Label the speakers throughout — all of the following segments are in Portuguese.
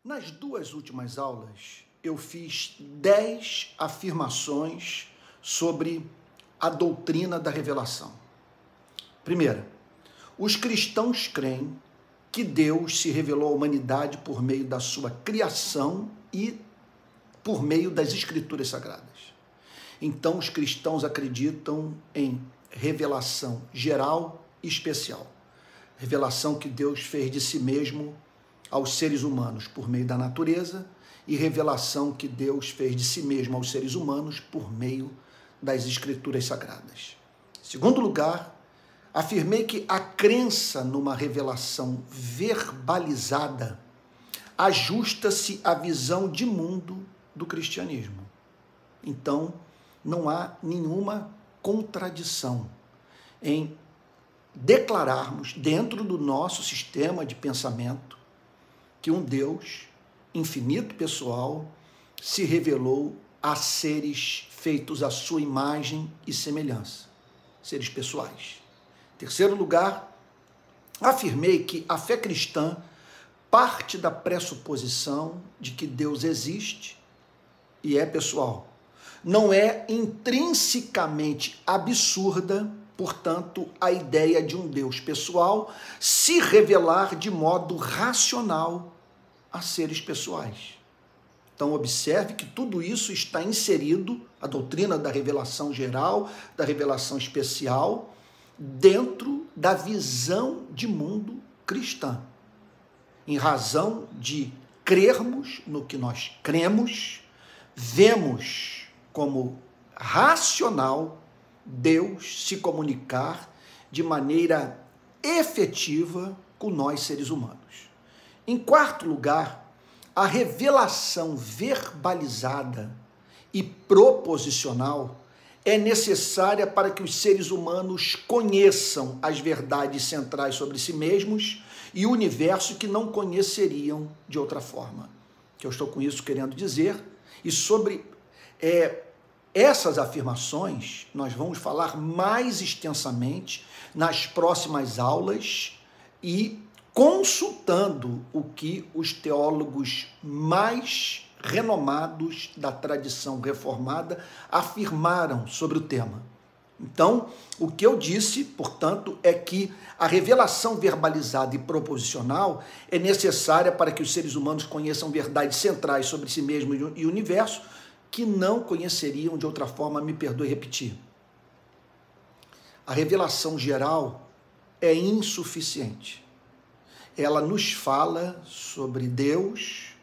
Speaker 1: Nas duas últimas aulas, eu fiz 10 afirmações sobre a doutrina da revelação. Primeira, os cristãos creem que Deus se revelou à humanidade por meio da sua criação e por meio das Escrituras Sagradas. Então, os cristãos acreditam em revelação geral e especial. Revelação que Deus fez de si mesmo aos seres humanos por meio da natureza e revelação que Deus fez de si mesmo aos seres humanos por meio das Escrituras Sagradas. Em segundo lugar, afirmei que a crença numa revelação verbalizada ajusta-se à visão de mundo do cristianismo. Então, não há nenhuma contradição em declararmos dentro do nosso sistema de pensamento que um Deus infinito pessoal se revelou a seres feitos à sua imagem e semelhança, seres pessoais. Em terceiro lugar, afirmei que a fé cristã parte da pressuposição de que Deus existe e é pessoal. Não é intrinsecamente absurda, portanto, a ideia de um Deus pessoal se revelar de modo racional a seres pessoais. Então, observe que tudo isso está inserido, a doutrina da revelação geral, da revelação especial, dentro da visão de mundo cristã. Em razão de crermos no que nós cremos, vemos como racional Deus se comunicar de maneira efetiva com nós, seres humanos. Em quarto lugar, a revelação verbalizada e proposicional é necessária para que os seres humanos conheçam as verdades centrais sobre si mesmos e o universo que não conheceriam de outra forma. Que eu estou com isso querendo dizer, e sobre essas afirmações nós vamos falar mais extensamente nas próximas aulas e consultando o que os teólogos mais renomados da tradição reformada afirmaram sobre o tema. Então, o que eu disse, portanto, é que a revelação verbalizada e proposicional é necessária para que os seres humanos conheçam verdades centrais sobre si mesmos e o universo que não conheceriam de outra forma, me perdoe repetir. A revelação geral é insuficiente. Ela nos fala sobre Deus,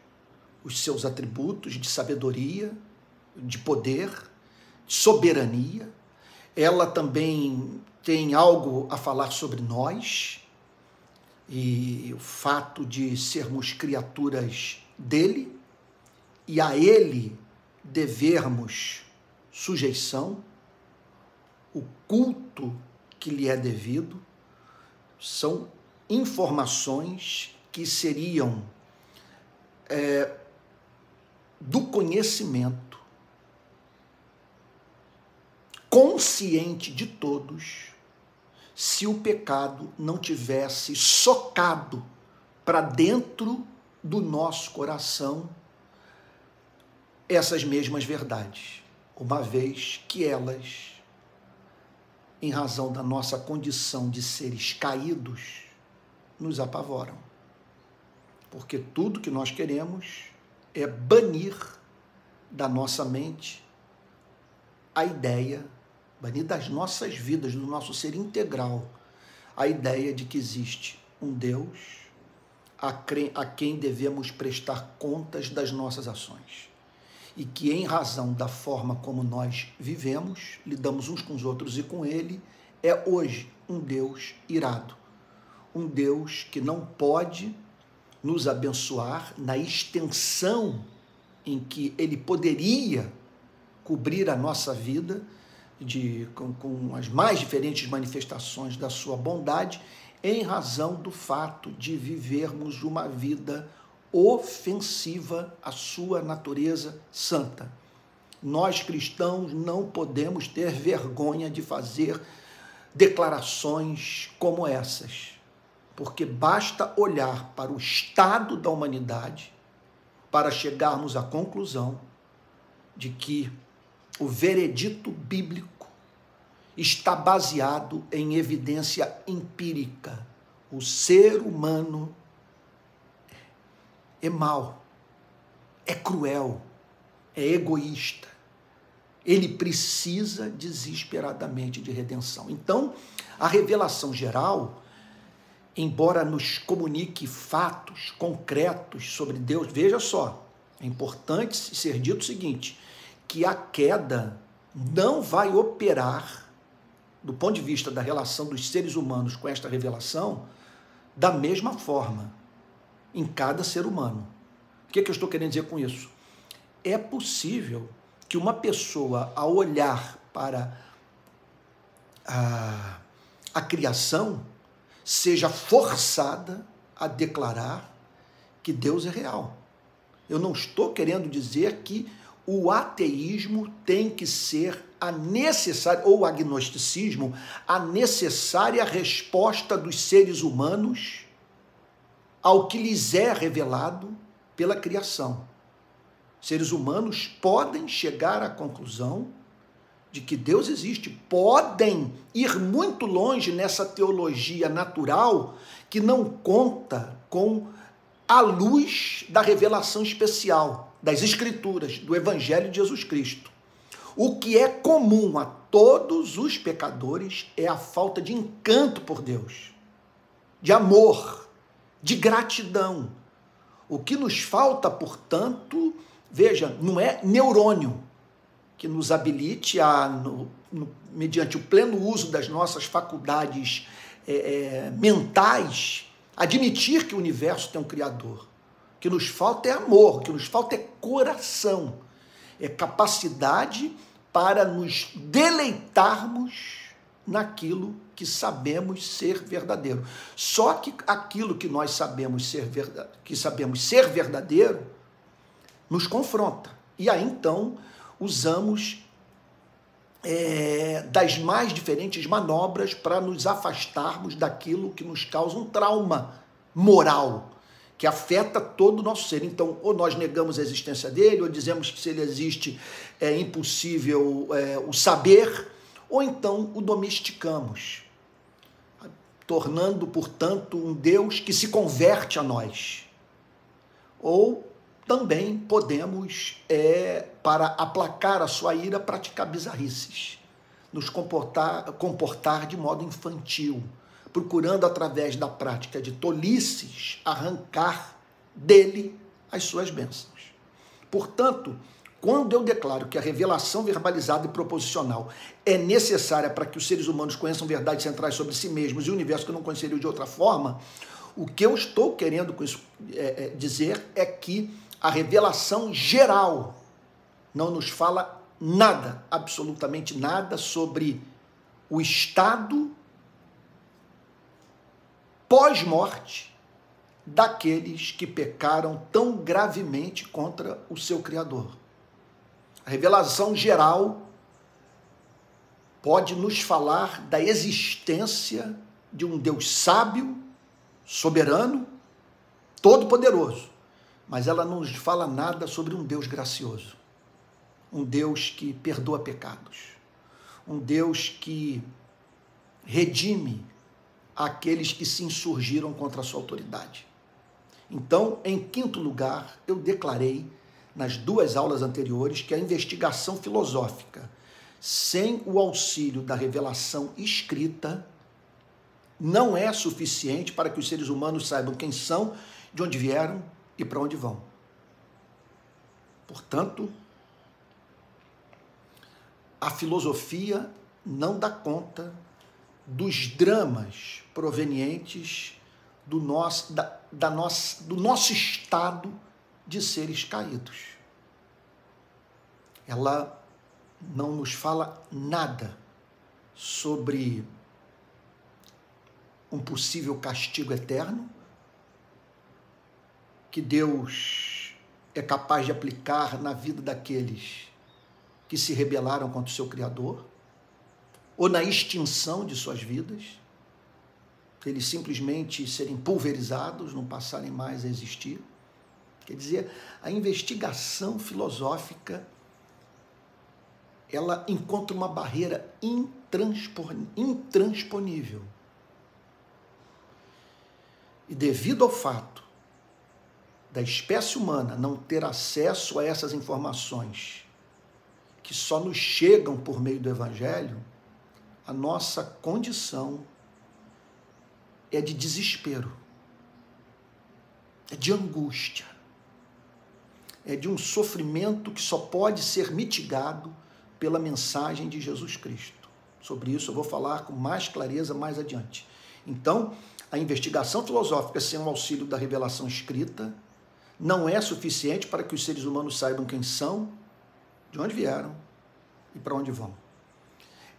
Speaker 1: os seus atributos de sabedoria, de poder, de soberania. Ela também tem algo a falar sobre nós e o fato de sermos criaturas dele e a ele devermos sujeição, o culto que lhe é devido. São informações que seriam do conhecimento consciente de todos, se o pecado não tivesse socado para dentro do nosso coração essas mesmas verdades, uma vez que elas, em razão da nossa condição de seres caídos, nos apavoram. Porque tudo que nós queremos é banir da nossa mente a ideia, banir das nossas vidas, do nosso ser integral, a ideia de que existe um Deus a quem devemos prestar contas das nossas ações. E que, em razão da forma como nós vivemos, lidamos uns com os outros e com ele, é hoje um Deus irado. Um Deus que não pode nos abençoar na extensão em que ele poderia cobrir a nossa vida com as mais diferentes manifestações da sua bondade, em razão do fato de vivermos uma vida ofensiva à sua natureza santa. Nós cristãos não podemos ter vergonha de fazer declarações como essas, porque basta olhar para o estado da humanidade para chegarmos à conclusão de que o veredito bíblico está baseado em evidência empírica. O ser humano é mau, é cruel, é egoísta. Ele precisa desesperadamente de redenção. Então, a revelação geral, embora nos comunique fatos concretos sobre Deus, veja só, é importante ser dito o seguinte, que a queda não vai operar, do ponto de vista da relação dos seres humanos com esta revelação, da mesma forma em cada ser humano. O que eu estou querendo dizer com isso? É possível que uma pessoa, ao olhar para a criação, seja forçada a declarar que Deus é real. Eu não estou querendo dizer que o ateísmo tem que ser a necessária, ou o agnosticismo, a necessária resposta dos seres humanos ao que lhes é revelado pela criação. Seres humanos podem chegar à conclusão de que Deus existe, podem ir muito longe nessa teologia natural que não conta com a luz da revelação especial das Escrituras, do Evangelho de Jesus Cristo. O que é comum a todos os pecadores é a falta de encanto por Deus, de amor, de gratidão. O que nos falta, portanto, veja, não é neurônio que nos habilite mediante o pleno uso das nossas faculdades mentais, admitir que o universo tem um Criador. O que nos falta é amor, o que nos falta é coração, é capacidade para nos deleitarmos naquilo que sabemos ser verdadeiro. Só que aquilo que nós sabemos ser verdadeiro nos confronta. E aí, então, usamos das mais diferentes manobras para nos afastarmos daquilo que nos causa um trauma moral, que afeta todo o nosso ser. Então, ou nós negamos a existência dele, ou dizemos que se ele existe é impossível o saber, ou então o domesticamos, tornando, portanto, um Deus que se converte a nós. Ou também podemos, para aplacar a sua ira, praticar bizarrices, nos comportar de modo infantil, procurando, através da prática de tolices, arrancar dele as suas bênçãos. Portanto, quando eu declaro que a revelação verbalizada e proposicional é necessária para que os seres humanos conheçam verdades centrais sobre si mesmos e o universo que não conheceriam de outra forma, o que eu estou querendo com isso dizer é que a revelação geral não nos fala nada, absolutamente nada, sobre o estado pós-morte daqueles que pecaram tão gravemente contra o seu Criador. A revelação geral pode nos falar da existência de um Deus sábio, soberano, todo-poderoso, mas ela não nos fala nada sobre um Deus gracioso, um Deus que perdoa pecados, um Deus que redime aqueles que se insurgiram contra a sua autoridade. Então, em quinto lugar, eu declarei nas duas aulas anteriores que a investigação filosófica, sem o auxílio da revelação escrita, não é suficiente para que os seres humanos saibam quem são, de onde vieram e para onde vão. Portanto, a filosofia não dá conta dos dramas provenientes do nosso estado de seres caídos. Ela não nos fala nada sobre um possível castigo eterno que Deus é capaz de aplicar na vida daqueles que se rebelaram contra o seu Criador, ou na extinção de suas vidas, eles simplesmente serem pulverizados, não passarem mais a existir. Quer dizer, a investigação filosófica, ela encontra uma barreira intransponível. E devido ao fato da espécie humana não ter acesso a essas informações que só nos chegam por meio do Evangelho, a nossa condição é de desespero, é de angústia, é de um sofrimento que só pode ser mitigado pela mensagem de Jesus Cristo. Sobre isso eu vou falar com mais clareza mais adiante. Então, a investigação filosófica sem o auxílio da revelação escrita não é suficiente para que os seres humanos saibam quem são, de onde vieram e para onde vão.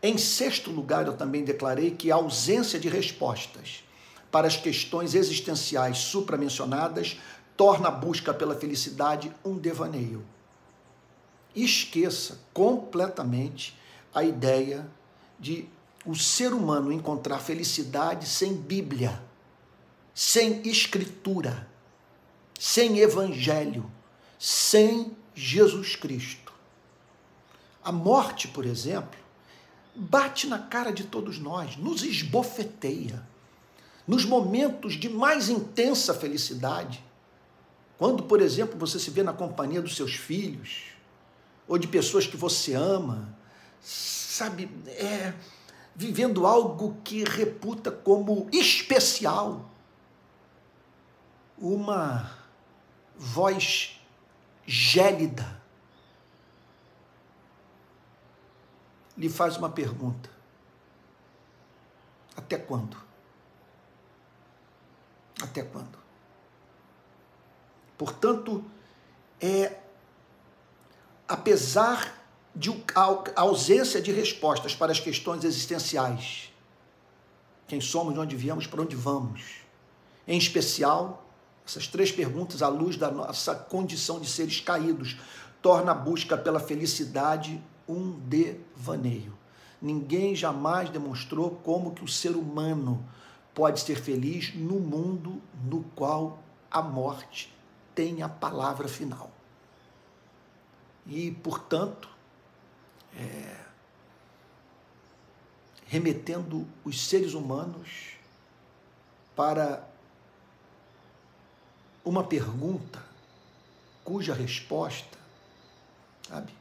Speaker 1: Em sexto lugar, eu também declarei que a ausência de respostas para as questões existenciais supramencionadas torna a busca pela felicidade um devaneio. Esqueça completamente a ideia de o ser humano encontrar felicidade sem Bíblia, sem Escritura, sem Evangelho, sem Jesus Cristo. A morte, por exemplo, bate na cara de todos nós, nos esbofeteia. Nos momentos de mais intensa felicidade, quando, por exemplo, você se vê na companhia dos seus filhos, ou de pessoas que você ama, sabe, vivendo algo que reputa como especial, uma voz gélida lhe faz uma pergunta: até quando? Até quando? Portanto, apesar de a ausência de respostas para as questões existenciais, quem somos, de onde viemos, para onde vamos, em especial, essas três perguntas à luz da nossa condição de seres caídos, torna a busca pela felicidade um devaneio. Ninguém jamais demonstrou como que o ser humano pode ser feliz no mundo no qual a morte tem a palavra final. E, portanto, remetendo os seres humanos para uma pergunta cuja resposta, sabe,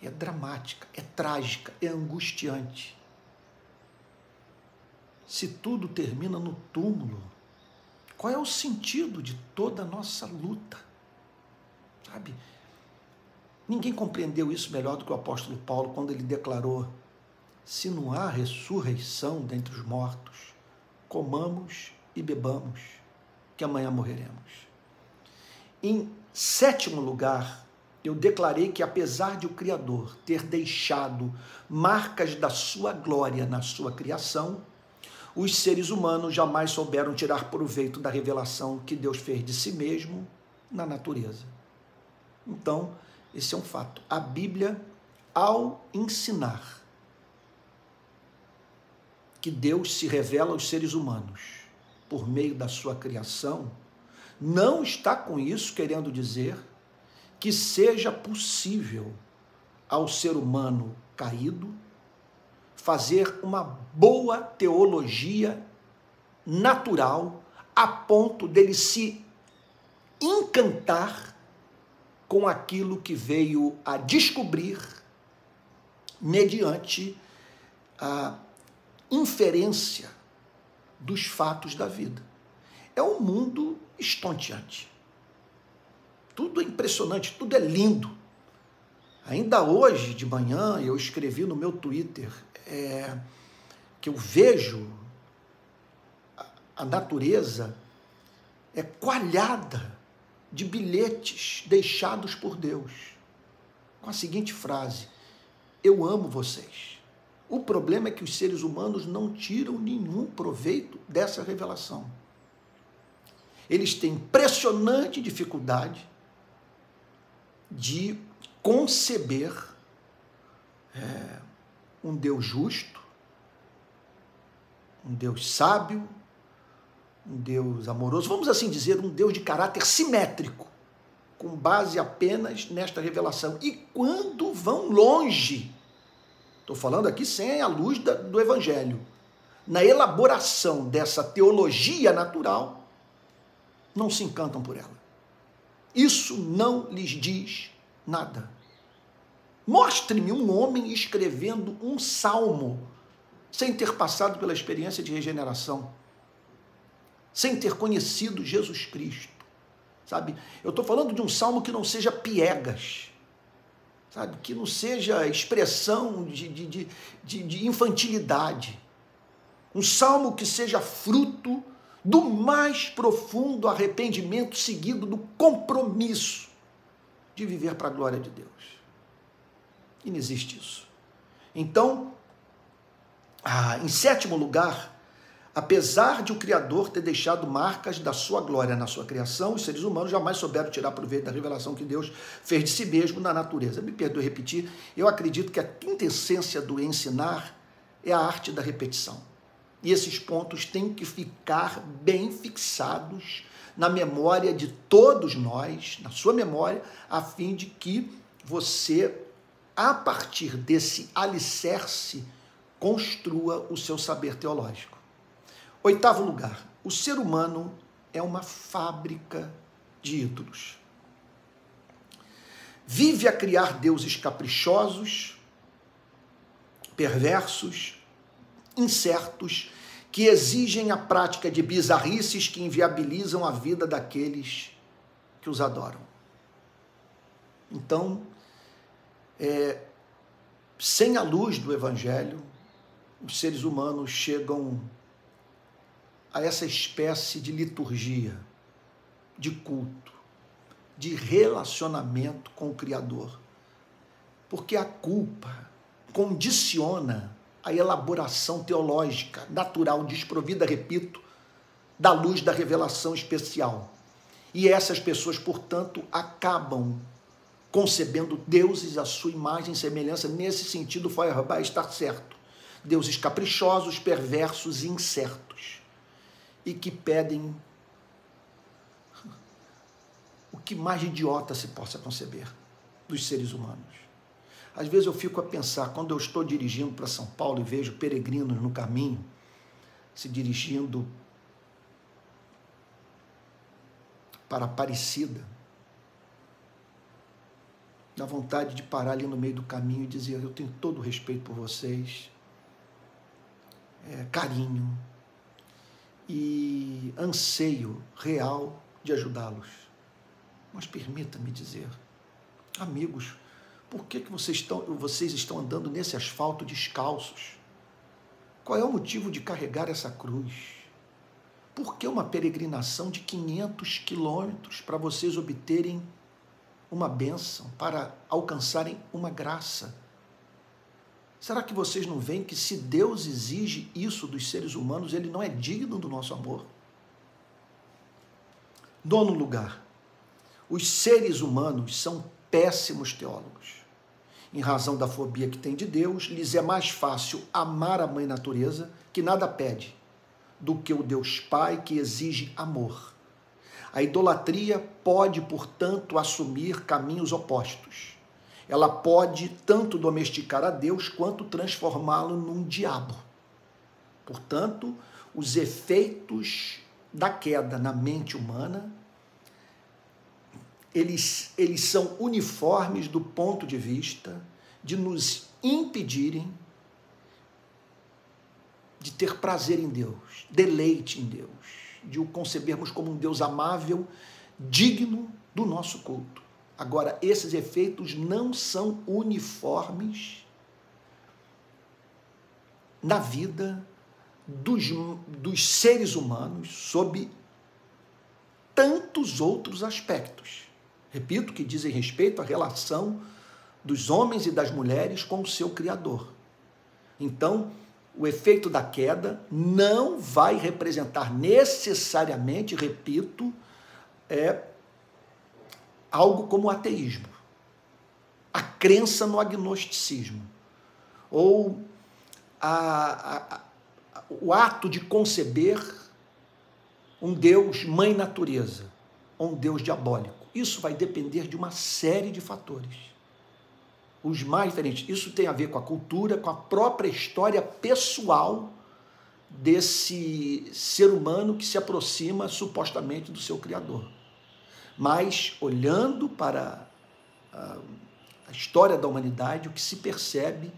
Speaker 1: é dramática, é trágica, é angustiante. Se tudo termina no túmulo, qual é o sentido de toda a nossa luta? Sabe? Ninguém compreendeu isso melhor do que o apóstolo Paulo quando ele declarou: se não há ressurreição dentre os mortos, comamos e bebamos, que amanhã morreremos. Em sétimo lugar, eu declarei que apesar de o Criador ter deixado marcas da sua glória na sua criação, os seres humanos jamais souberam tirar proveito da revelação que Deus fez de si mesmo na natureza. Então, esse é um fato. A Bíblia, ao ensinar que Deus se revela aos seres humanos por meio da sua criação, não está com isso querendo dizer que seja possível ao ser humano caído fazer uma boa teologia natural a ponto dele se encantar com aquilo que veio a descobrir mediante a inferência dos fatos da vida. É um mundo estonteante. Tudo é impressionante, tudo é lindo. Ainda hoje de manhã eu escrevi no meu Twitter que eu vejo a natureza coalhada de bilhetes deixados por Deus, com a seguinte frase: eu amo vocês. O problema é que os seres humanos não tiram nenhum proveito dessa revelação. Eles têm impressionante dificuldade de conceber um Deus justo, um Deus sábio, um Deus amoroso, vamos assim dizer, um Deus de caráter simétrico, com base apenas nesta revelação. E quando vão longe, estou falando aqui sem a luz do Evangelho, na elaboração dessa teologia natural, não se encantam por ela. Isso não lhes diz nada. Mostre-me um homem escrevendo um salmo sem ter passado pela experiência de regeneração, sem ter conhecido Jesus Cristo, sabe? Eu estou falando de um salmo que não seja piegas, sabe? Que não seja expressão de infantilidade. Um salmo que seja fruto do mais profundo arrependimento seguido do compromisso de viver para a glória de Deus. E não existe isso. Então, em sétimo lugar, apesar de o Criador ter deixado marcas da sua glória na sua criação, os seres humanos jamais souberam tirar proveito da revelação que Deus fez de si mesmo na natureza. Me perdoe repetir, eu acredito que a quintessência do ensinar é a arte da repetição. E esses pontos têm que ficar bem fixados na memória de todos nós, na sua memória, a fim de que você, a partir desse alicerce, construa o seu saber teológico. Oitavo lugar, o ser humano é uma fábrica de ídolos. Vive a criar deuses caprichosos, perversos, incertos, que exigem a prática de bizarrices que inviabilizam a vida daqueles que os adoram. Então, sem a luz do Evangelho, os seres humanos chegam a essa espécie de liturgia, de culto, de relacionamento com o Criador. Porque a culpa condiciona a elaboração teológica, natural, desprovida, repito, da luz da revelação especial. E essas pessoas, portanto, acabam concebendo deuses à sua imagem e semelhança. Nesse sentido, Feuerbach está certo. Deuses caprichosos, perversos e incertos. E que pedem o que mais idiota se possa conceber dos seres humanos. Às vezes eu fico a pensar, quando eu estou dirigindo para São Paulo e vejo peregrinos no caminho, se dirigindo para Aparecida, dá vontade de parar ali no meio do caminho e dizer: eu tenho todo o respeito por vocês, carinho e anseio real de ajudá-los. Mas permita-me dizer, amigos, por que vocês estão andando nesse asfalto descalços? Qual é o motivo de carregar essa cruz? Por que uma peregrinação de 500 quilômetros para vocês obterem uma bênção, para alcançarem uma graça? Será que vocês não veem que se Deus exige isso dos seres humanos, Ele não é digno do nosso amor? Nono lugar, os seres humanos são péssimos teólogos. Em razão da fobia que tem de Deus, lhes é mais fácil amar a mãe natureza, que nada pede, do que o Deus Pai, que exige amor. A idolatria pode, portanto, assumir caminhos opostos. Ela pode tanto domesticar a Deus, quanto transformá-lo num diabo. Portanto, os efeitos da queda na mente humana, eles são uniformes do ponto de vista de nos impedirem de ter prazer em Deus, deleite em Deus, de o concebermos como um Deus amável, digno do nosso culto. Agora, esses efeitos não são uniformes na vida dos seres humanos sob tantos outros aspectos. Repito, que dizem respeito à relação dos homens e das mulheres com o seu Criador. Então, o efeito da queda não vai representar necessariamente, repito, algo como o ateísmo, a crença no agnosticismo, ou o ato de conceber um Deus mãe natureza, ou um Deus diabólico. Isso vai depender de uma série de fatores, os mais diferentes. Isso tem a ver com a cultura, com a própria história pessoal desse ser humano que se aproxima supostamente do seu Criador. Mas, olhando para a história da humanidade, o que se percebe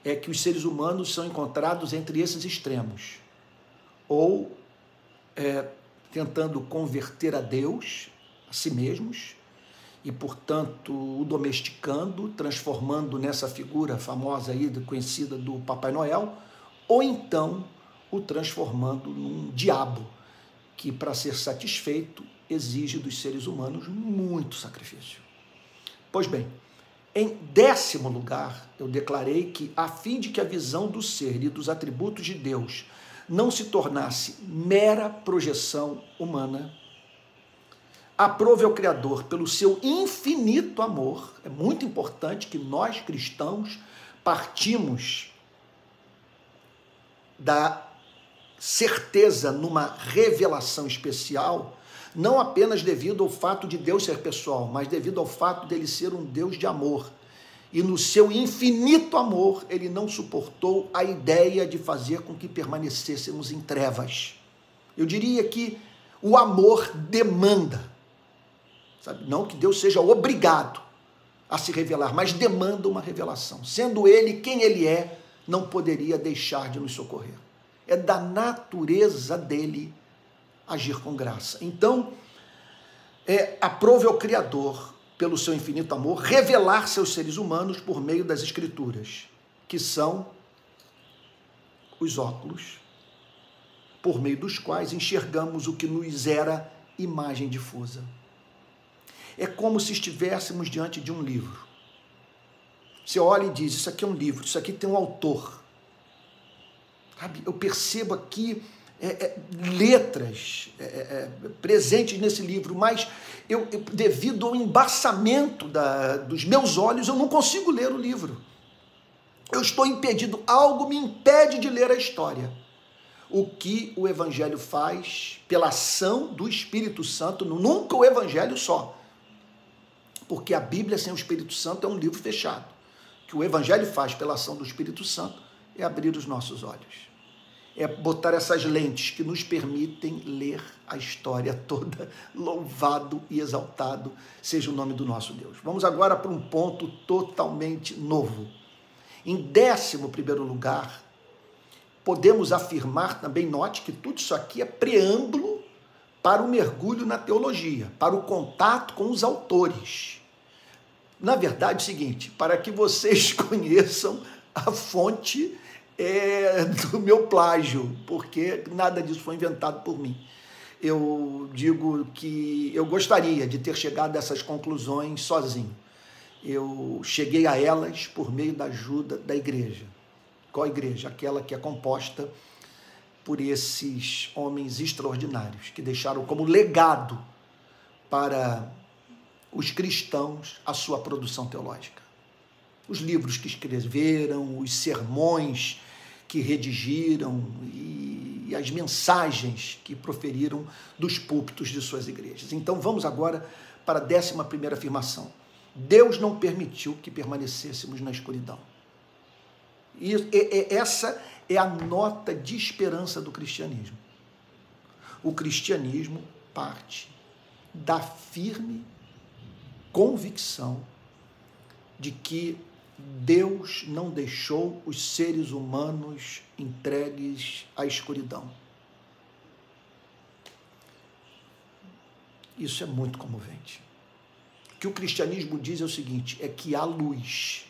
Speaker 1: é que os seres humanos são encontrados entre esses extremos, ou tentando converter a Deus, a si mesmos, e, portanto, o domesticando, transformando nessa figura famosa aí, conhecida do Papai Noel, ou então o transformando num diabo, que, para ser satisfeito, exige dos seres humanos muito sacrifício. Pois bem, em 10º lugar, eu declarei que, a fim de que a visão do ser e dos atributos de Deus não se tornasse mera projeção humana, aprove ao Criador pelo seu infinito amor. É muito importante que nós, cristãos, partimos da certeza numa revelação especial, não apenas devido ao fato de Deus ser pessoal, mas devido ao fato dele ser um Deus de amor. E no seu infinito amor, ele não suportou a ideia de fazer com que permanecêssemos em trevas. Eu diria que o amor demanda, sabe? Não que Deus seja obrigado a se revelar, mas demanda uma revelação. Sendo ele quem ele é, não poderia deixar de nos socorrer. É da natureza dele agir com graça. Então, aprove ao Criador, pelo seu infinito amor, revelar seus seres humanos por meio das Escrituras, que são os óculos, por meio dos quais enxergamos o que nos era imagem difusa. É como se estivéssemos diante de um livro. Você olha e diz, isso aqui é um livro, isso aqui tem um autor. Sabe? Eu percebo aqui letras presentes nesse livro, mas devido ao embaçamento dos meus olhos, eu não consigo ler o livro. Eu estou impedido, algo me impede de ler a história. O que o Evangelho faz pela ação do Espírito Santo, nunca o Evangelho só, porque a Bíblia sem o Espírito Santo é um livro fechado. O que o Evangelho faz pela ação do Espírito Santo é abrir os nossos olhos. É botar essas lentes que nos permitem ler a história toda. Louvado e exaltado seja o nome do nosso Deus. Vamos agora para um ponto totalmente novo. Em 11º lugar, podemos afirmar também, note que tudo isso aqui é preâmbulo para o mergulho na teologia, para o contato com os autores. Na verdade, é o seguinte, para que vocês conheçam a fonte do meu plágio, porque nada disso foi inventado por mim. Eu digo que eu gostaria de ter chegado a essas conclusões sozinho. Eu cheguei a elas por meio da ajuda da igreja. Qual igreja? Aquela que é composta por esses homens extraordinários, que deixaram como legado para os cristãos a sua produção teológica. Os livros que escreveram, os sermões que redigiram e as mensagens que proferiram dos púlpitos de suas igrejas. Então vamos agora para a 11ª afirmação. Deus não permitiu que permanecêssemos na escuridão. E essa é a nota de esperança do cristianismo. O cristianismo parte da firme convicção de que Deus não deixou os seres humanos entregues à escuridão. Isso é muito comovente. O que o cristianismo diz é o seguinte, é que há luz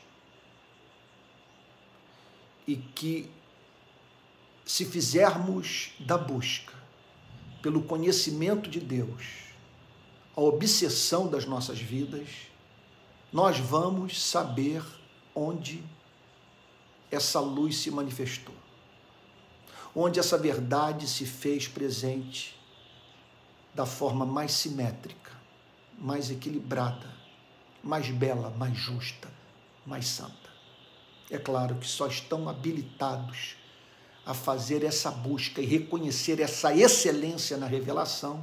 Speaker 1: e que, se fizermos da busca pelo conhecimento de Deus a obsessão das nossas vidas, nós vamos saber onde essa luz se manifestou, onde essa verdade se fez presente da forma mais simétrica, mais equilibrada, mais bela, mais justa, mais santa. É claro que só estão habilitados a fazer essa busca e reconhecer essa excelência na revelação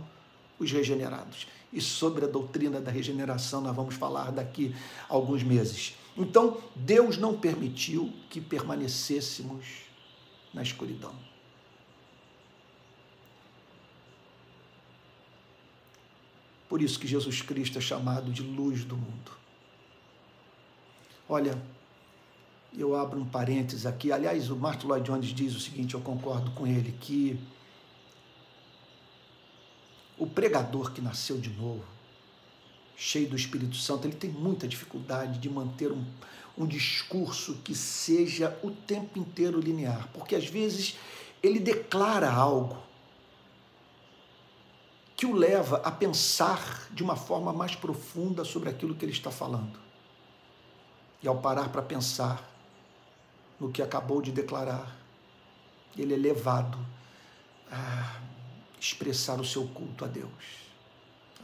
Speaker 1: os regenerados. E sobre a doutrina da regeneração nós vamos falar daqui a alguns meses. Então, Deus não permitiu que permanecêssemos na escuridão. Por isso que Jesus Cristo é chamado de luz do mundo. Olha, eu abro um parênteses aqui. Aliás, o Martin Lloyd Jones diz o seguinte, eu concordo com ele, que o pregador que nasceu de novo, cheio do Espírito Santo, ele tem muita dificuldade de manter um discurso que seja o tempo inteiro linear, porque às vezes ele declara algo que o leva a pensar de uma forma mais profunda sobre aquilo que ele está falando. E ao parar para pensar no que acabou de declarar, ele é levado a expressar o seu culto a Deus.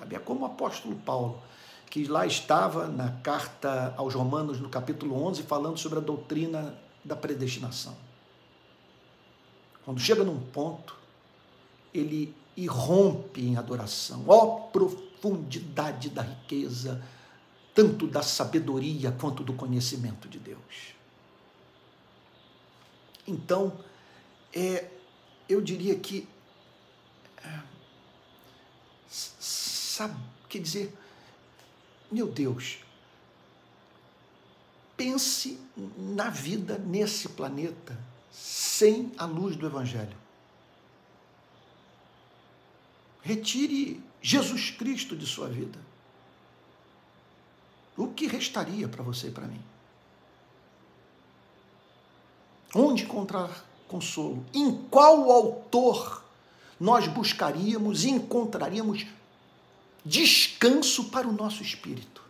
Speaker 1: É como o apóstolo Paulo, que lá estava na carta aos Romanos, no capítulo 11, falando sobre a doutrina da predestinação. Quando chega num ponto, ele irrompe em adoração. Ó profundidade da riqueza, tanto da sabedoria quanto do conhecimento de Deus. Então, eu diria que, sabe, quer dizer, meu Deus, pense na vida nesse planeta sem a luz do Evangelho. Retire Jesus Cristo de sua vida. O que restaria para você e para mim? Onde encontrar consolo? Em qual autor nós buscaríamos e encontraríamos descanso para o nosso espírito?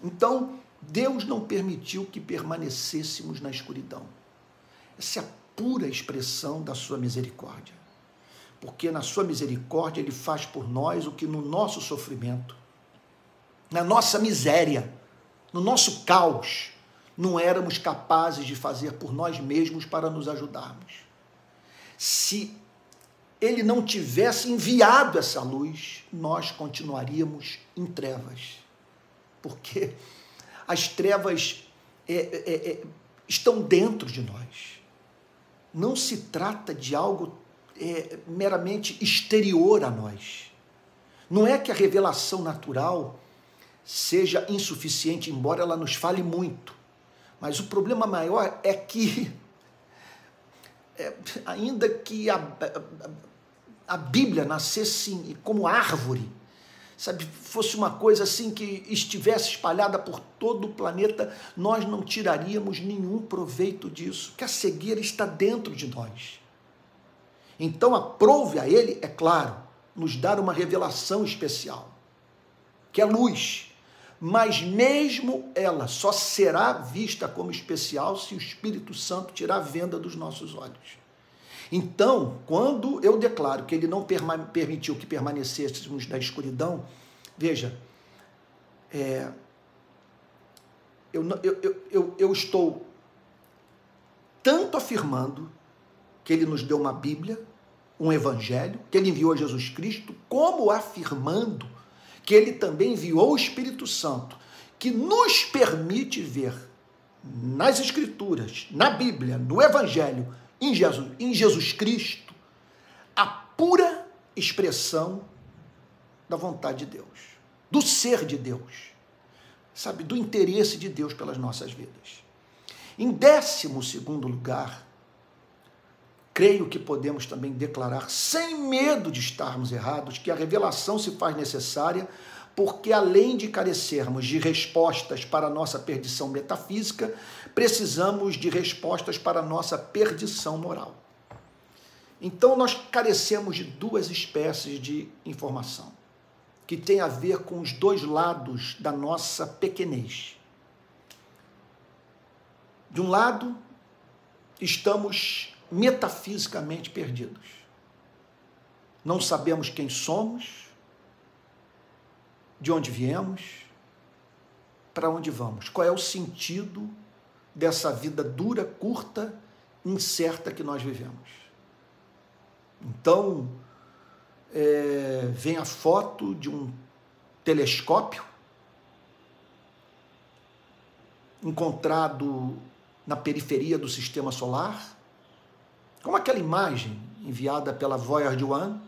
Speaker 1: Então, Deus não permitiu que permanecêssemos na escuridão. Essa é a pura expressão da sua misericórdia. Porque na sua misericórdia Ele faz por nós o que no nosso sofrimento, na nossa miséria, no nosso caos, não éramos capazes de fazer por nós mesmos para nos ajudarmos. Se Ele não tivesse enviado essa luz, nós continuaríamos em trevas. Porque as trevas estão dentro de nós. Não se trata de algo meramente exterior a nós. Não é que a revelação natural seja insuficiente, embora ela nos fale muito. Mas o problema maior é que, ainda que a Bíblia nascesse como árvore, sabe, fosse uma coisa assim que estivesse espalhada por todo o planeta, nós não tiraríamos nenhum proveito disso, porque a cegueira está dentro de nós. Então, aprove a Ele, é claro, nos dar uma revelação especial, que é luz, mas mesmo ela só será vista como especial se o Espírito Santo tirar a venda dos nossos olhos. Então, quando eu declaro que Ele não permitiu que permanecêssemos na escuridão, veja, eu estou tanto afirmando que Ele nos deu uma Bíblia, um Evangelho, que Ele enviou Jesus Cristo, como afirmando que Ele também enviou o Espírito Santo, que nos permite ver nas Escrituras, na Bíblia, no Evangelho, em Jesus Cristo, a pura expressão da vontade de Deus, do ser de Deus, sabe, do interesse de Deus pelas nossas vidas. Em 12º lugar, creio que podemos também declarar, sem medo de estarmos errados, que a revelação se faz necessária porque, além de carecermos de respostas para a nossa perdição metafísica, precisamos de respostas para a nossa perdição moral. Então, nós carecemos de duas espécies de informação, que tem a ver com os dois lados da nossa pequenez. De um lado, estamos metafisicamente perdidos. Não sabemos quem somos, de onde viemos, para onde vamos. Qual é o sentido dessa vida dura, curta, incerta que nós vivemos? Então, vem a foto de um telescópio encontrado na periferia do sistema solar, como aquela imagem enviada pela Voyager 1,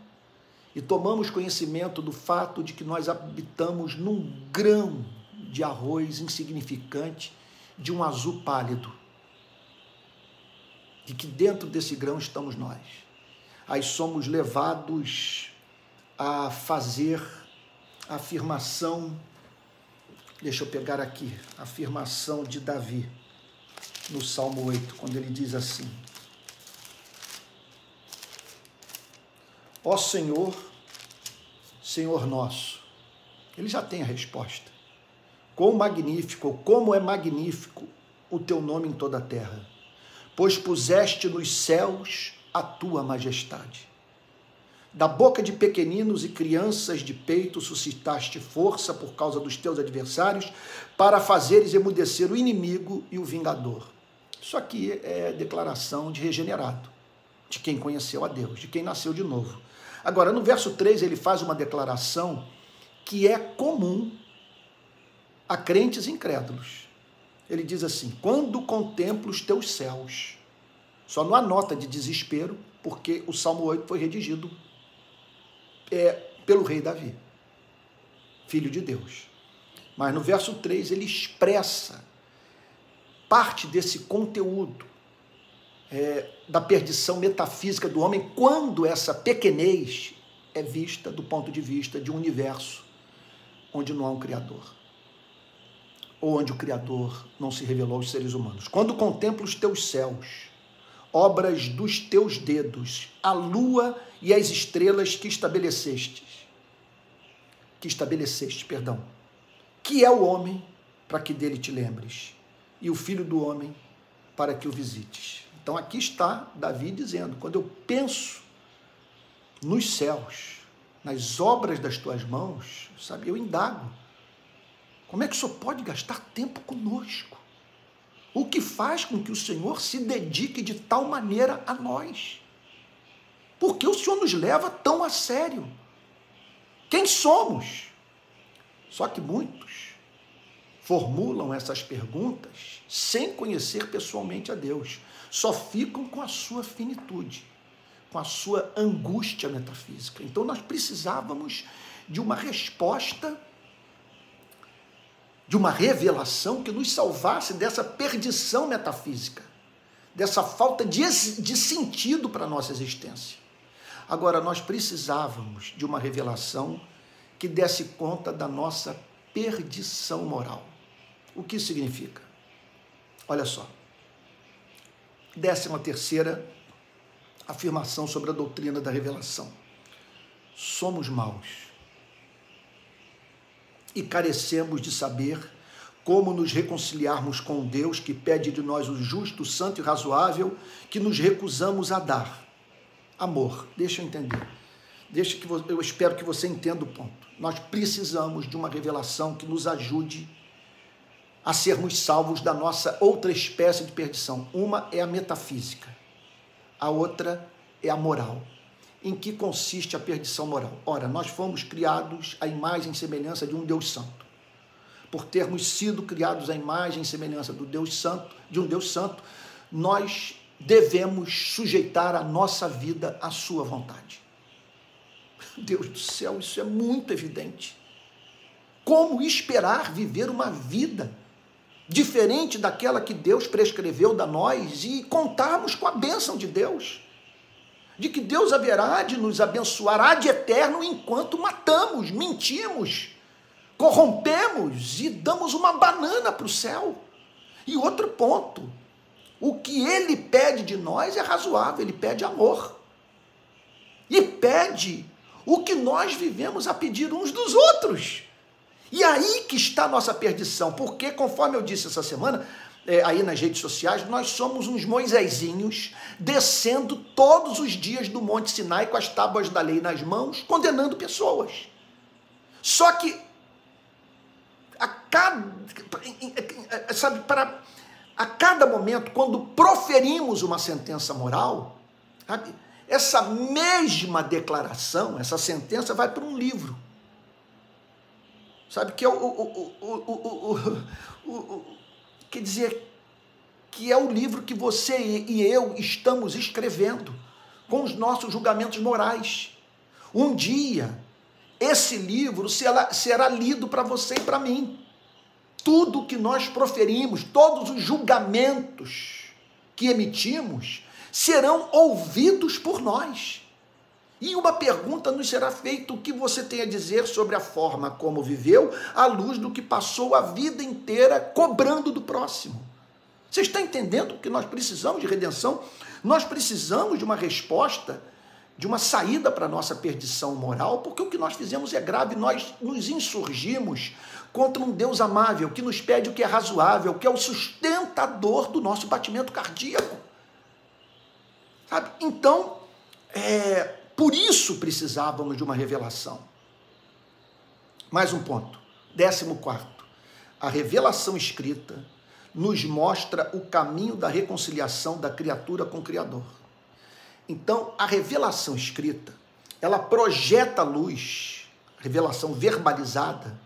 Speaker 1: e tomamos conhecimento do fato de que nós habitamos num grão de arroz insignificante, de um azul pálido, de que dentro desse grão estamos nós. Aí somos levados a fazer a afirmação, deixa eu pegar aqui, a afirmação de Davi, no Salmo 8, quando ele diz assim: ó Senhor, Senhor nosso. Ele já tem a resposta. Quão magnífico, como é magnífico o teu nome em toda a terra, pois puseste nos céus a tua majestade. Da boca de pequeninos e crianças de peito suscitaste força por causa dos teus adversários, para fazeres emudecer o inimigo e o vingador. Isso aqui é declaração de regenerado, de quem conheceu a Deus, de quem nasceu de novo. Agora, no verso 3, ele faz uma declaração que é comum a crentes incrédulos. Ele diz assim: quando contemplo os teus céus. Só não há nota de desespero, porque o Salmo 8 foi redigido pelo rei Davi, filho de Deus. Mas no verso 3 ele expressa parte desse conteúdo da perdição metafísica do homem, quando essa pequenez é vista do ponto de vista de um universo onde não há um Criador, ou onde o Criador não se revelou aos seres humanos. Quando contemplo os teus céus, obras dos teus dedos, a lua e as estrelas que estabeleceste, que é o homem para que dele te lembres, e o filho do homem para que o visites. Então aqui está Davi dizendo: quando eu penso nos céus, nas obras das tuas mãos, sabe, eu indago, como é que o Senhor pode gastar tempo conosco? O que faz com que o Senhor se dedique de tal maneira a nós? Por que o Senhor nos leva tão a sério? Quem somos? Só que muitos formulam essas perguntas sem conhecer pessoalmente a Deus. Só ficam com a sua finitude, com a sua angústia metafísica. Então nós precisávamos de uma resposta, de uma revelação que nos salvasse dessa perdição metafísica, dessa falta de sentido para a nossa existência. Agora, nós precisávamos de uma revelação que desse conta da nossa perdição moral. O que isso significa? Olha só. 13ª afirmação sobre a doutrina da revelação. Somos maus e carecemos de saber como nos reconciliarmos com Deus, que pede de nós o justo, santo e razoável, que nos recusamos a dar. Amor, deixa eu entender. Eu espero que você entenda o ponto. Nós precisamos de uma revelação que nos ajude a sermos salvos da nossa outra espécie de perdição. Uma é a metafísica, a outra é a moral. Em que consiste a perdição moral? Ora, nós fomos criados à imagem e semelhança de um Deus santo. Por termos sido criados à imagem e semelhança do Deus santo, de um Deus santo, nós devemos sujeitar a nossa vida à sua vontade. Deus do céu, isso é muito evidente. Como esperar viver uma vida diferente daquela que Deus prescreveu da nós e contarmos com a bênção de Deus? De que Deus haverá de nos abençoar ad eterno enquanto matamos, mentimos, corrompemos e damos uma banana para o céu. E outro ponto, o que ele pede de nós é razoável, ele pede amor. E pede o que nós vivemos a pedir uns dos outros. E aí que está a nossa perdição, porque, conforme eu disse essa semana, aí nas redes sociais, nós somos uns Moisésinhos descendo todos os dias do Monte Sinai com as tábuas da lei nas mãos, condenando pessoas. Só que a cada momento, quando proferimos uma sentença moral, sabe, essa mesma declaração, essa sentença vai para um livro. Sabe, que é quer dizer, que é o livro que você e eu estamos escrevendo com os nossos julgamentos morais. Um dia, esse livro será lido para você e para mim. Tudo que nós proferimos, todos os julgamentos que emitimos, serão ouvidos por nós. E uma pergunta nos será feita: o que você tem a dizer sobre a forma como viveu, à luz do que passou a vida inteira cobrando do próximo? Você está entendendo que nós precisamos de redenção? Nós precisamos de uma resposta, de uma saída para a nossa perdição moral, porque o que nós fizemos é grave. Nós nos insurgimos contra um Deus amável, que nos pede o que é razoável, que é o sustentador do nosso batimento cardíaco. Sabe? Então, por isso precisávamos de uma revelação. Mais um ponto, 14º. A revelação escrita nos mostra o caminho da reconciliação da criatura com o Criador. Então, a revelação escrita, ela projeta a luz, revelação verbalizada,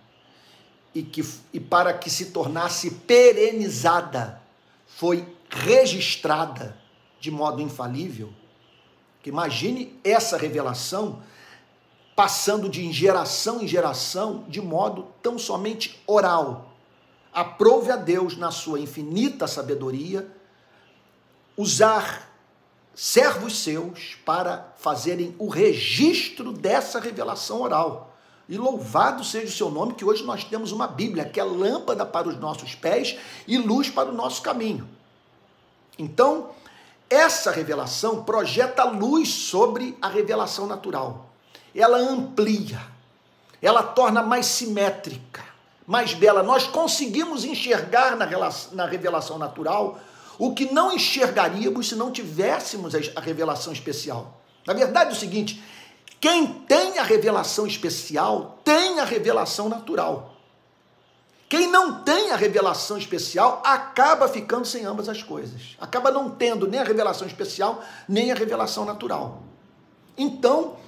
Speaker 1: e para que se tornasse perenizada, foi registrada de modo infalível. Que imagine essa revelação passando de geração em geração, de modo tão somente oral. Aprove a Deus, na sua infinita sabedoria, usar servos seus para fazerem o registro dessa revelação oral. E louvado seja o seu nome, que hoje nós temos uma Bíblia, que é lâmpada para os nossos pés e luz para o nosso caminho. Então, essa revelação projeta luz sobre a revelação natural. Ela amplia, ela torna mais simétrica, mais bela. Nós conseguimos enxergar na revelação natural o que não enxergaríamos se não tivéssemos a revelação especial. Na verdade é o seguinte: quem tem a revelação especial tem a revelação natural. Quem não tem a revelação especial acaba ficando sem ambas as coisas. Acaba não tendo nem a revelação especial, nem a revelação natural. Então,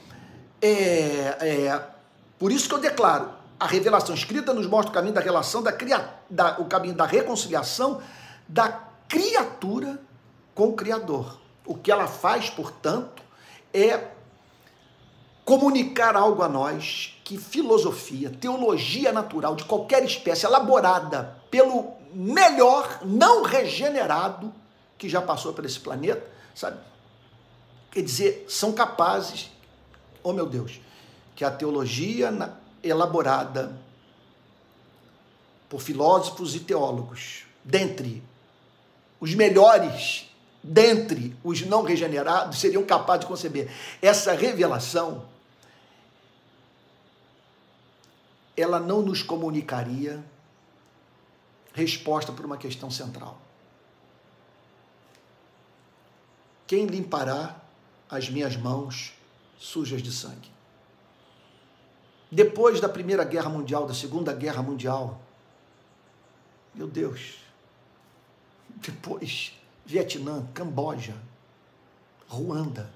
Speaker 1: por isso que eu declaro, a revelação escrita nos mostra o caminho da relação, o caminho da reconciliação da criatura com o Criador. O que ela faz, portanto, é comunicar algo a nós que filosofia, teologia natural de qualquer espécie, elaborada pelo melhor não regenerado que já passou por esse planeta, sabe? Quer dizer, são capazes, oh meu Deus, que a teologia elaborada por filósofos e teólogos, dentre os melhores, dentre os não regenerados, seriam capazes de conceber essa revelação. Ela não nos comunicaria resposta para uma questão central. Quem limpará as minhas mãos sujas de sangue? Depois da Primeira Guerra Mundial, da Segunda Guerra Mundial, meu Deus, depois Vietnã, Camboja, Ruanda,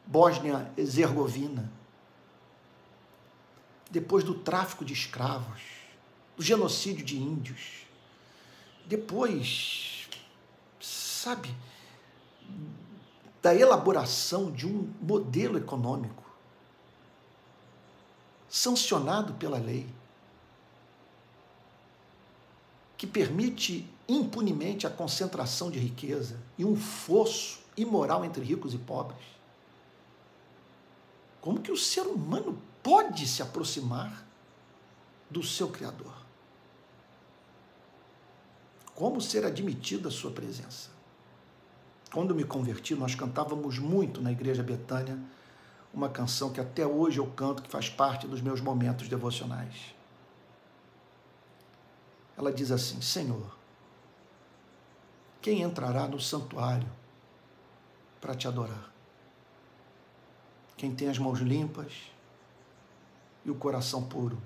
Speaker 1: Bósnia e Herzegovina, depois do tráfico de escravos, do genocídio de índios, depois, sabe, da elaboração de um modelo econômico sancionado pela lei, que permite impunemente a concentração de riqueza e um fosso imoral entre ricos e pobres. Como que o ser humano pode se aproximar do seu Criador? Como ser admitido à sua presença? Quando me converti, nós cantávamos muito na Igreja Betânia uma canção que até hoje eu canto, que faz parte dos meus momentos devocionais. Ela diz assim: Senhor, quem entrará no santuário para te adorar? Quem tem as mãos limpas e o coração puro,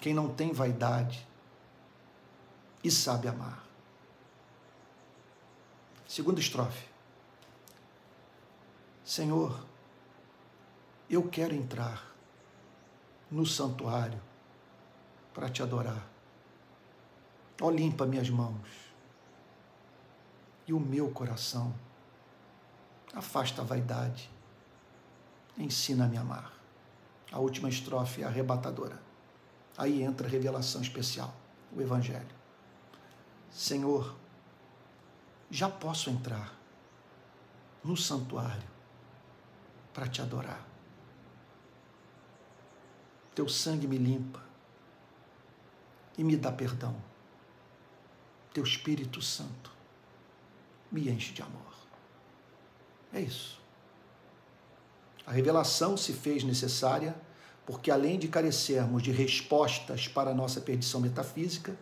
Speaker 1: quem não tem vaidade e sabe amar. Segunda estrofe. Senhor, eu quero entrar no santuário para te adorar. Ó, limpa minhas mãos e o meu coração. Afasta a vaidade. Ensina-me a amar. A última estrofe é arrebatadora. Aí entra a revelação especial, o Evangelho. Senhor, já posso entrar no santuário para te adorar. Teu sangue me limpa e me dá perdão. Teu Espírito Santo me enche de amor. É isso. A revelação se fez necessária porque, além de carecermos de respostas para a nossa perdição metafísica,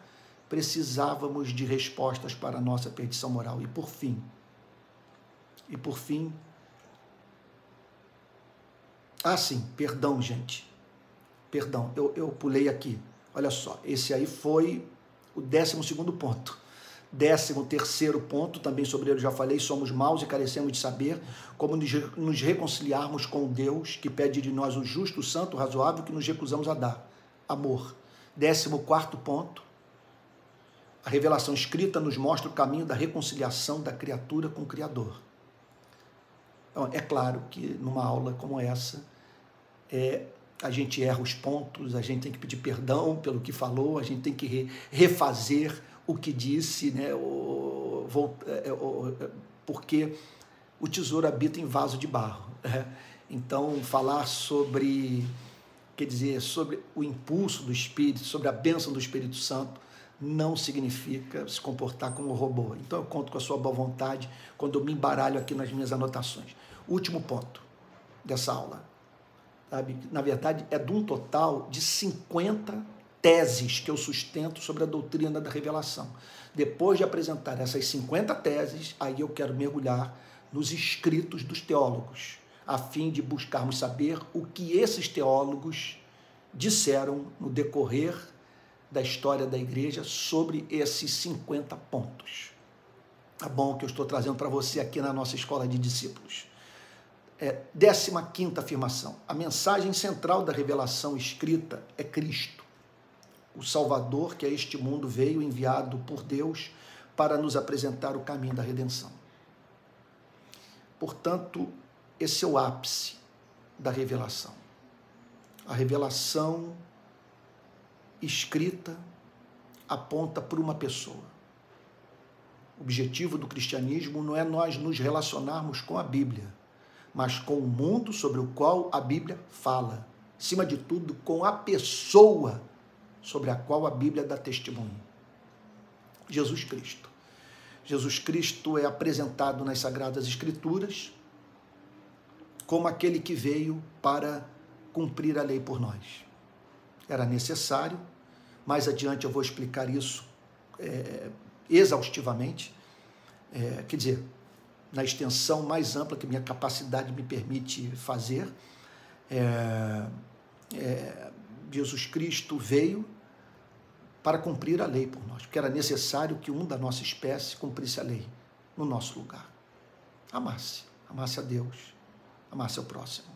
Speaker 1: precisávamos de respostas para a nossa perdição moral. E por fim, perdão, gente. Perdão, eu pulei aqui. Olha só, esse aí foi o 12º ponto. 13º ponto, também sobre ele eu já falei, somos maus e carecemos de saber como nos reconciliarmos com Deus, que pede de nós o justo, o santo, o razoável, que nos recusamos a dar. Amor. 14º ponto, a revelação escrita nos mostra o caminho da reconciliação da criatura com o Criador. Então, é claro que numa aula como essa, a gente erra os pontos, a gente tem que pedir perdão pelo que falou, a gente tem que refazer o que disse, né? Porque o tesouro habita em vaso de barro. Né? Então, falar sobre o impulso do Espírito, sobre a bênção do Espírito Santo, não significa se comportar como um robô. Então, eu conto com a sua boa vontade quando eu me embaralho aqui nas minhas anotações. Último ponto dessa aula. Sabe? Na verdade, é de um total de 50 teses que eu sustento sobre a doutrina da revelação. Depois de apresentar essas 50 teses, aí eu quero mergulhar nos escritos dos teólogos, a fim de buscarmos saber o que esses teólogos disseram no decorrer da história da igreja sobre esses 50 pontos. Tá bom que eu estou trazendo para você aqui na nossa escola de discípulos. 15ª afirmação. A mensagem central da revelação escrita é Cristo, o Salvador que a este mundo veio enviado por Deus para nos apresentar o caminho da redenção. Portanto, esse é o ápice da revelação. A revelação escrita aponta para uma pessoa. O objetivo do cristianismo não é nós nos relacionarmos com a Bíblia, mas com o mundo sobre o qual a Bíblia fala. Acima de tudo, com a pessoa sobre a qual a Bíblia dá testemunho. Jesus Cristo. Jesus Cristo é apresentado nas Sagradas Escrituras como aquele que veio para cumprir a lei por nós. Era necessário, mais adiante eu vou explicar isso exaustivamente, quer dizer, na extensão mais ampla que minha capacidade me permite fazer. Jesus Cristo veio para cumprir a lei por nós, porque era necessário que um da nossa espécie cumprisse a lei no nosso lugar. Amasse a Deus, amasse ao próximo.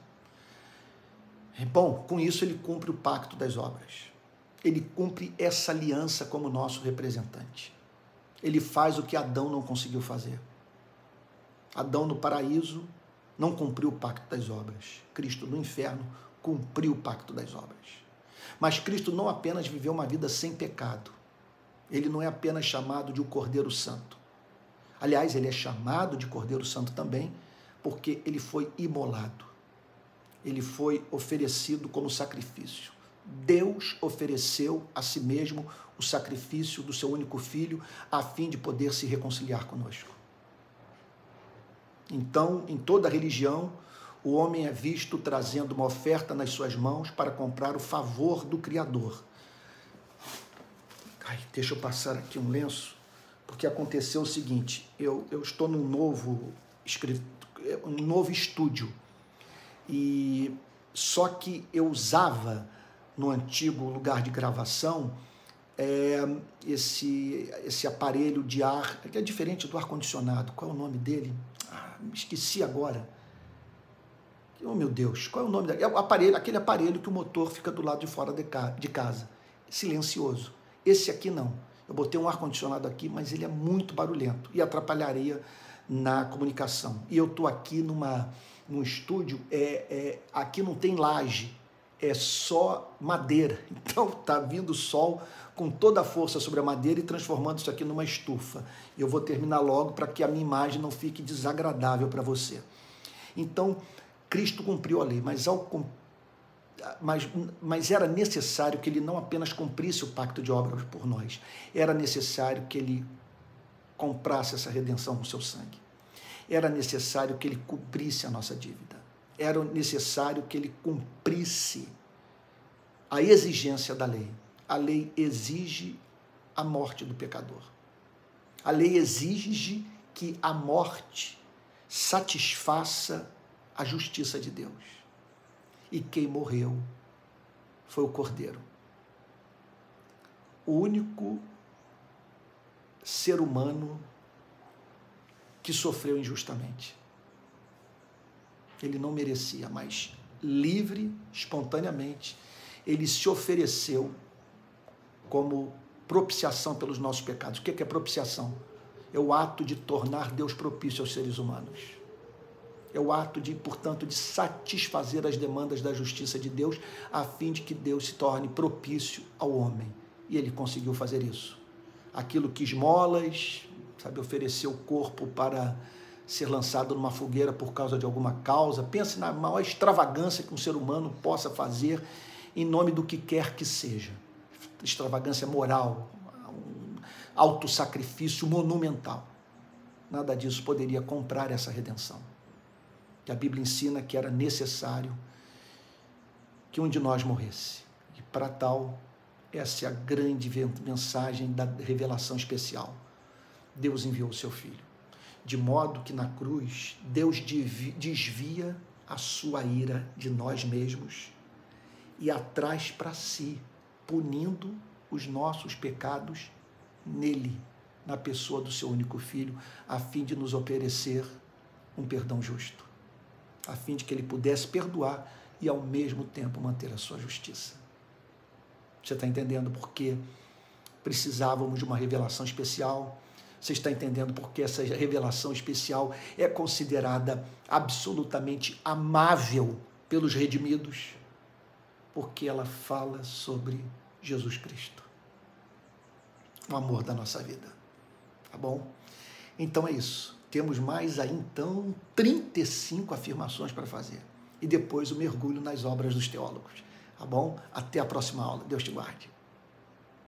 Speaker 1: Bom, com isso ele cumpre o pacto das obras. Ele cumpre essa aliança como nosso representante. Ele faz o que Adão não conseguiu fazer. Adão no paraíso não cumpriu o pacto das obras. Cristo no inferno cumpriu o pacto das obras. Mas Cristo não apenas viveu uma vida sem pecado. Ele não é apenas chamado de o Cordeiro Santo. Aliás, ele é chamado de Cordeiro Santo também porque ele foi imolado. Ele foi oferecido como sacrifício. Deus ofereceu a si mesmo o sacrifício do seu único filho a fim de poder se reconciliar conosco. Então, em toda religião, o homem é visto trazendo uma oferta nas suas mãos para comprar o favor do Criador. Deixa eu passar aqui um lenço, porque aconteceu o seguinte, eu estou num novo estúdio, e só que eu usava no antigo lugar de gravação esse aparelho de ar, que é diferente do ar-condicionado. Qual é o nome dele? Me esqueci agora. Oh, meu Deus, qual é o nome daquele? É o aparelho, aquele aparelho que o motor fica do lado de fora de casa. Silencioso. Esse aqui não. Eu botei um ar-condicionado aqui, mas ele é muito barulhento e atrapalharia na comunicação. E eu estou aqui num estúdio, aqui não tem laje, é só madeira. Então está vindo sol com toda a força sobre a madeira e transformando isso aqui numa estufa. Eu vou terminar logo para que a minha imagem não fique desagradável para você. Então, Cristo cumpriu a lei, mas era necessário que ele não apenas cumprisse o pacto de obras por nós, era necessário que ele comprasse essa redenção com seu sangue. Era necessário que ele cumprisse a nossa dívida. Era necessário que ele cumprisse a exigência da lei. A lei exige a morte do pecador. A lei exige que a morte satisfaça a justiça de Deus. E quem morreu foi o Cordeiro. O único ser humano que sofreu injustamente. Ele não merecia, mas livre, espontaneamente, ele se ofereceu como propiciação pelos nossos pecados. O que é propiciação? É o ato de tornar Deus propício aos seres humanos. É o ato de, portanto, de satisfazer as demandas da justiça de Deus, a fim de que Deus se torne propício ao homem. E ele conseguiu fazer isso. Aquilo que esmolas, ofereceu o corpo para ser lançado numa fogueira por causa de alguma causa. Pense na maior extravagância que um ser humano possa fazer em nome do que quer que seja. Extravagância moral, um autossacrifício monumental. Nada disso poderia comprar essa redenção. Que a Bíblia ensina que era necessário que um de nós morresse. E para tal, essa é a grande mensagem da revelação especial. Deus enviou o seu Filho, de modo que na cruz Deus desvia a sua ira de nós mesmos e a traz para si, punindo os nossos pecados nele, na pessoa do seu único Filho, a fim de nos oferecer um perdão justo, a fim de que ele pudesse perdoar e ao mesmo tempo manter a sua justiça. Você está entendendo por que precisávamos de uma revelação especial? Você está entendendo por que essa revelação especial é considerada absolutamente amável pelos redimidos? Porque ela fala sobre Jesus Cristo, o amor da nossa vida. Tá bom? Então é isso. Temos mais aí, então, 35 afirmações para fazer. E depois o mergulho nas obras dos teólogos. Tá bom? Até a próxima aula. Deus te guarde.